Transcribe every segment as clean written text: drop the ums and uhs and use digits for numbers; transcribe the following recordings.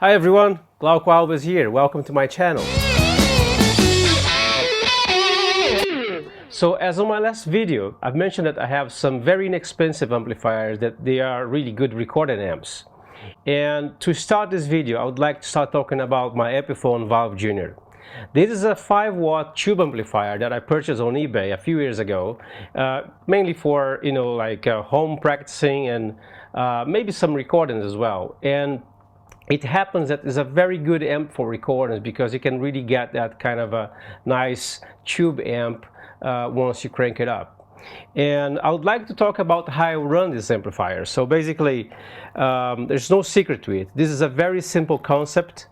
Hi everyone, Glauco Alves here. Welcome to my channel. So as on my last video, I've mentioned that I have some very inexpensive amplifiers that they are really good recording amps. And to start this video, I would like to start talking about my Epiphone Valve Jr. This is a 5-watt tube amplifier that I purchased on eBay a few years ago, mainly for home practicing and maybe some recordings as well. And it happens that it's a very good amp for recordings because you can really get that kind of a nice tube amp once you crank it up. And I would like to talk about how I run this amplifier. So basically, there's no secret to it. This is a very simple concept.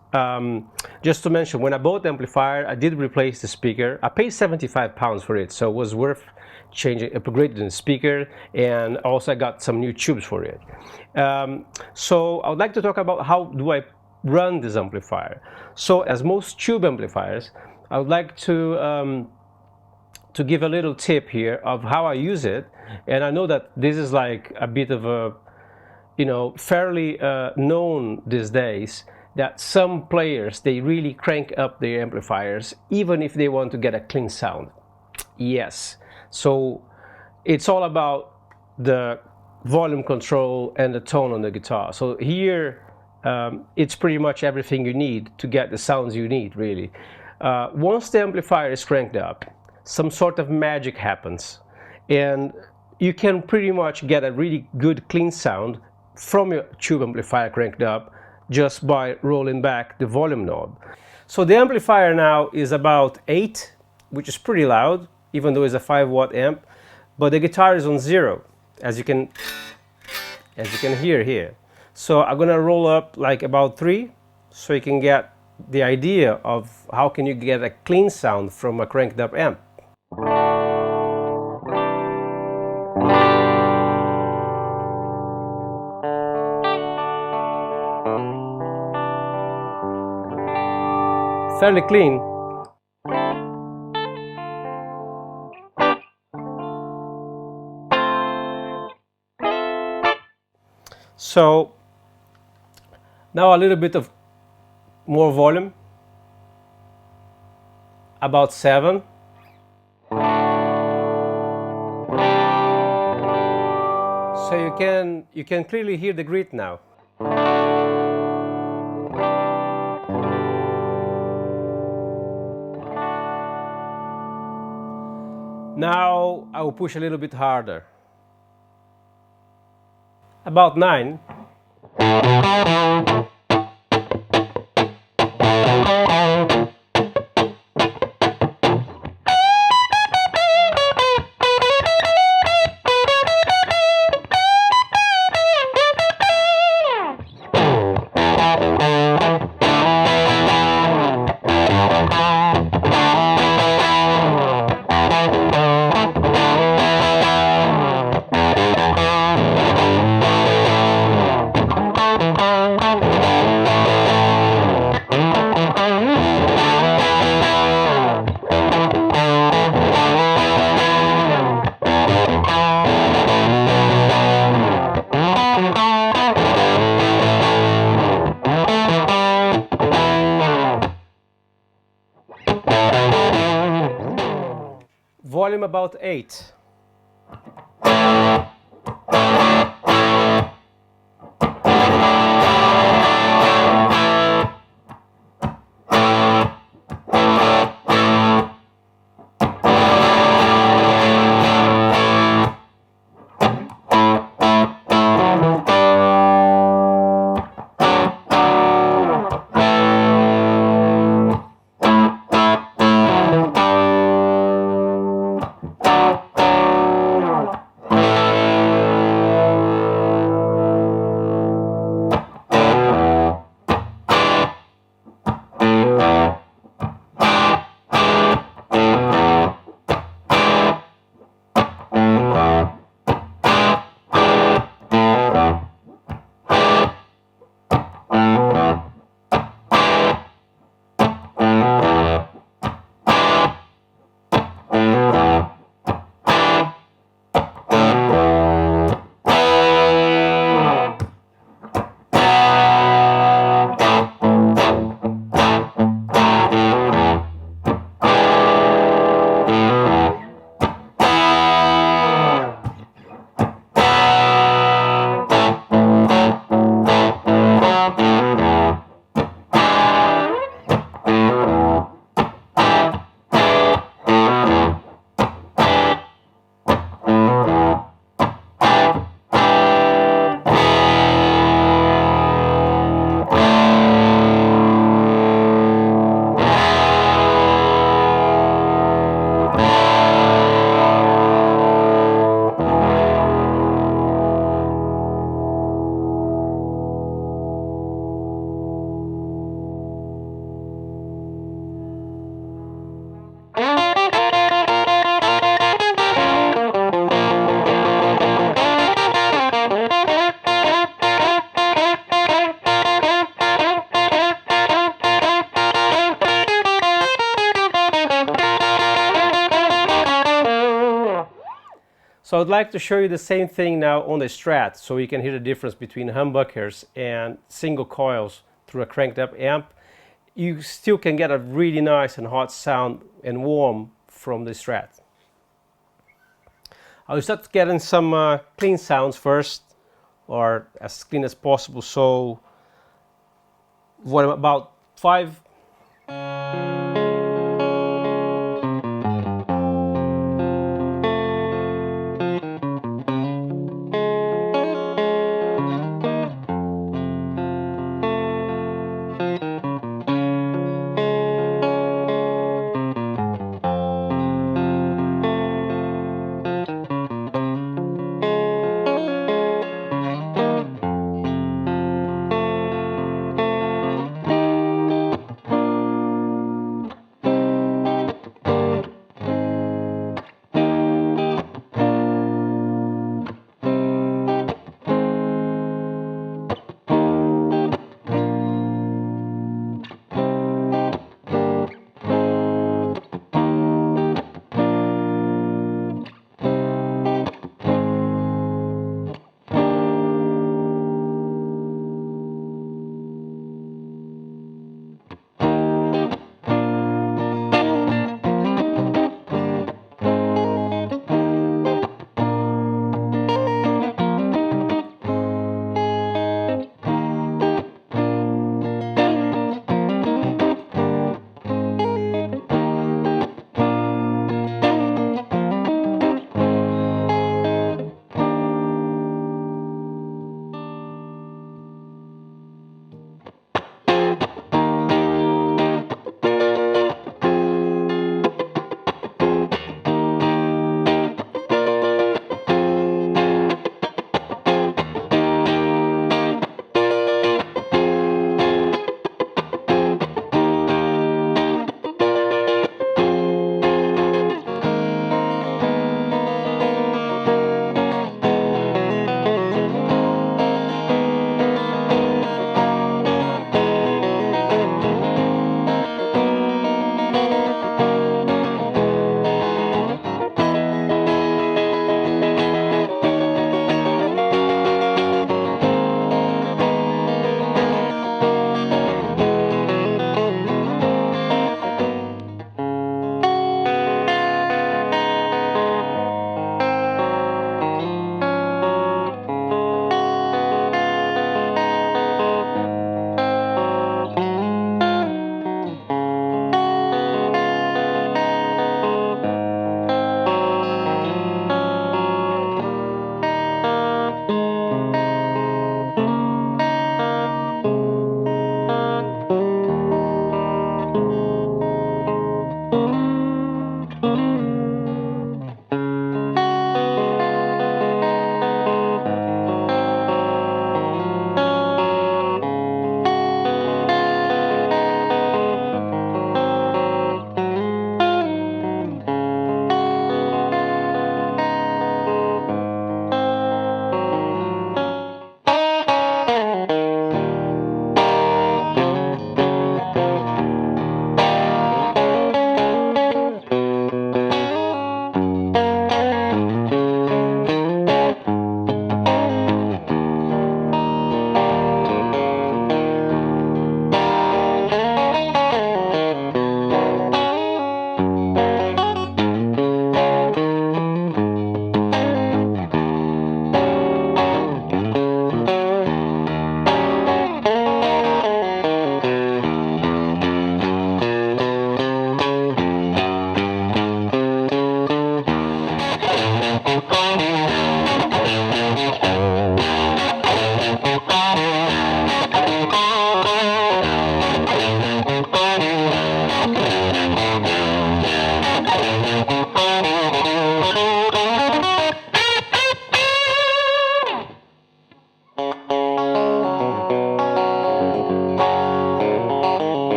Just to mention, when I bought the amplifier, I did replace the speaker. I paid 75 pounds for it, so it was worth upgrading the speaker, and also I got some new tubes for it. So I would like to talk about how do I run this amplifier. So as most tube amplifiers, I would like to give a little tip here of how I use it. And I know that this is like a bit of a, fairly known these days, that some players, they really crank up their amplifiers even if they want to get a clean sound. Yes, so it's all about the volume control and the tone on the guitar. So here it's pretty much everything you need to get the sounds you need, really. Once the amplifier is cranked up, some sort of magic happens, and you can pretty much get a really good clean sound from your tube amplifier cranked up just by rolling back the volume knob. So the amplifier now is about 8, which is pretty loud, even though it's a 5-watt amp, but the guitar is on 0, as you can hear here. So I'm gonna roll up like about 3, so you can get the idea of how can you get a clean sound from a cranked up amp. Fairly clean. So now a little bit of more volume, about 7. So you can clearly hear the grit now. Now I will push a little bit harder. About 9. Volume about 8. So I'd like to show you the same thing now on the Strat, so you can hear the difference between humbuckers and single coils through a cranked up amp. You still can get a really nice and hot sound and warm from the Strat. I'll start getting some clean sounds first, or as clean as possible. So what about 5?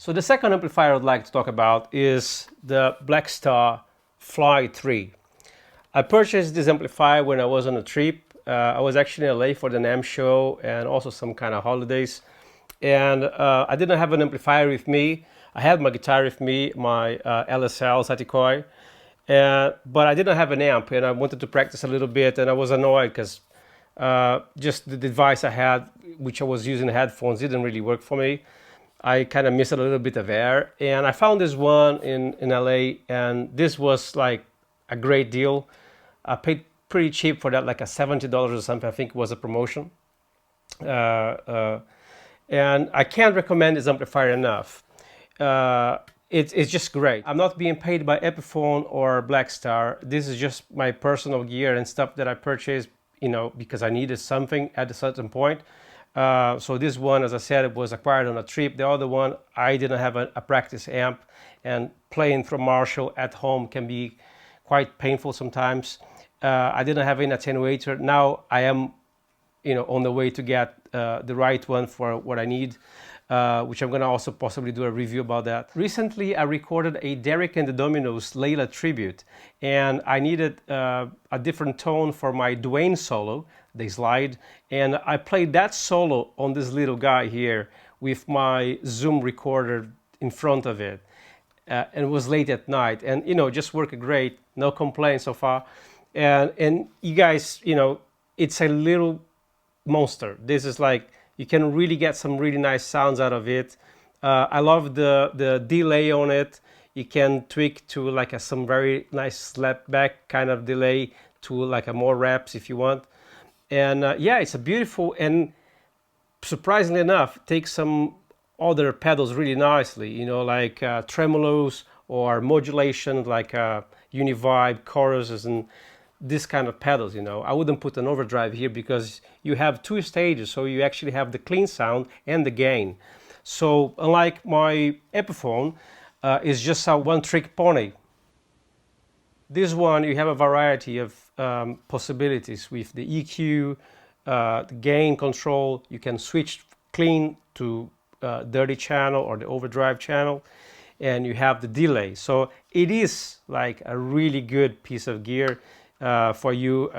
So the second amplifier I'd like to talk about is the Blackstar Fly 3. I purchased this amplifier when I was on a trip. I was actually in LA for the NAMM show and also some kind of holidays. And I didn't have an amplifier with me. I had my guitar with me, my LSL Satikoi, but I didn't have an amp, and I wanted to practice a little bit, and I was annoyed because just the device I had, which I was using headphones, didn't really work for me. I kind of missed a little bit of air, and I found this one in LA, and this was like a great deal. I paid pretty cheap for that, like a $70 or something. I think it was a promotion. And I can't recommend this amplifier enough. It's just great. I'm not being paid by Epiphone or Blackstar. This is just my personal gear and stuff that I purchased, you know, because I needed something at a certain point. So this one, as I said, it was acquired on a trip. The other one, I didn't have a practice amp, and playing from Marshall at home can be quite painful sometimes. I didn't have an attenuator. Now I am, you know, on the way to get the right one for what I need, which I'm going to also possibly do a review about that. Recently, I recorded a Derek and the Dominoes Layla Tribute, and I needed a different tone for my Dwayne solo, the slide, and I played that solo on this little guy here with my Zoom recorder in front of it. And it was late at night, and, you know, just worked great, no complaints so far. And you guys, you know, it's a little monster. This is like, you can really get some really nice sounds out of it. I love the delay on it. You can tweak to like some very nice slap back kind of delay to like a more reps if you want. And yeah, it's a beautiful, and surprisingly enough, takes some other pedals really nicely, you know, like tremolos or modulation, like univibe, choruses, and this kind of pedals, you know. I wouldn't put an overdrive here because you have two stages, so you actually have the clean sound and the gain. So unlike my Epiphone, it's just a one-trick pony. This one, you have a variety of possibilities with the EQ, the gain control. You can switch clean to dirty channel or the overdrive channel, and you have the delay. So it is like a really good piece of gear for you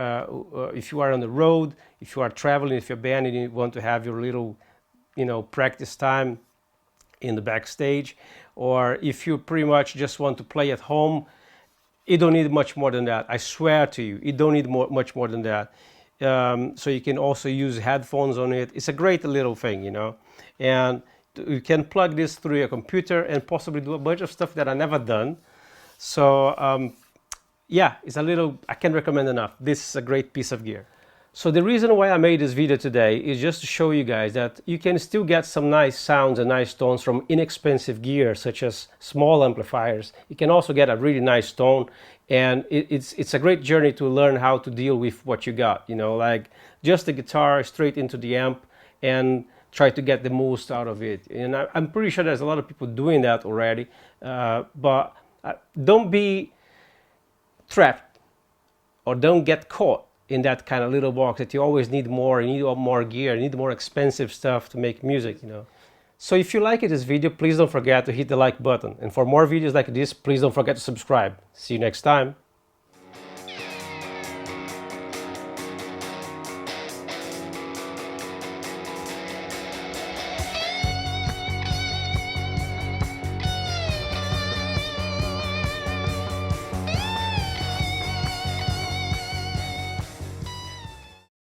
if you are on the road, if you are traveling, if you're band and you want to have your little, you know, practice time in the backstage, or if you pretty much just want to play at home. You don't need much more than that. I swear to you, you don't need much more than that. So you can also use headphones on it. It's a great little thing, you know, and you can plug this through your computer and possibly do a bunch of stuff that I never done. So yeah, it's a little, I can't recommend enough. This is a great piece of gear. So the reason why I made this video today is just to show you guys that you can still get some nice sounds and nice tones from inexpensive gear, such as small amplifiers. You can also get a really nice tone, and it's a great journey to learn how to deal with what you got, you know, like just the guitar straight into the amp and try to get the most out of it. And I'm pretty sure there's a lot of people doing that already, but don't be trapped or don't get caught in that kind of little box that you always need more, you need more gear, you need more expensive stuff to make music, you know. So if you liked this video, please don't forget to hit the like button. And for more videos like this, please don't forget to subscribe. See you next time.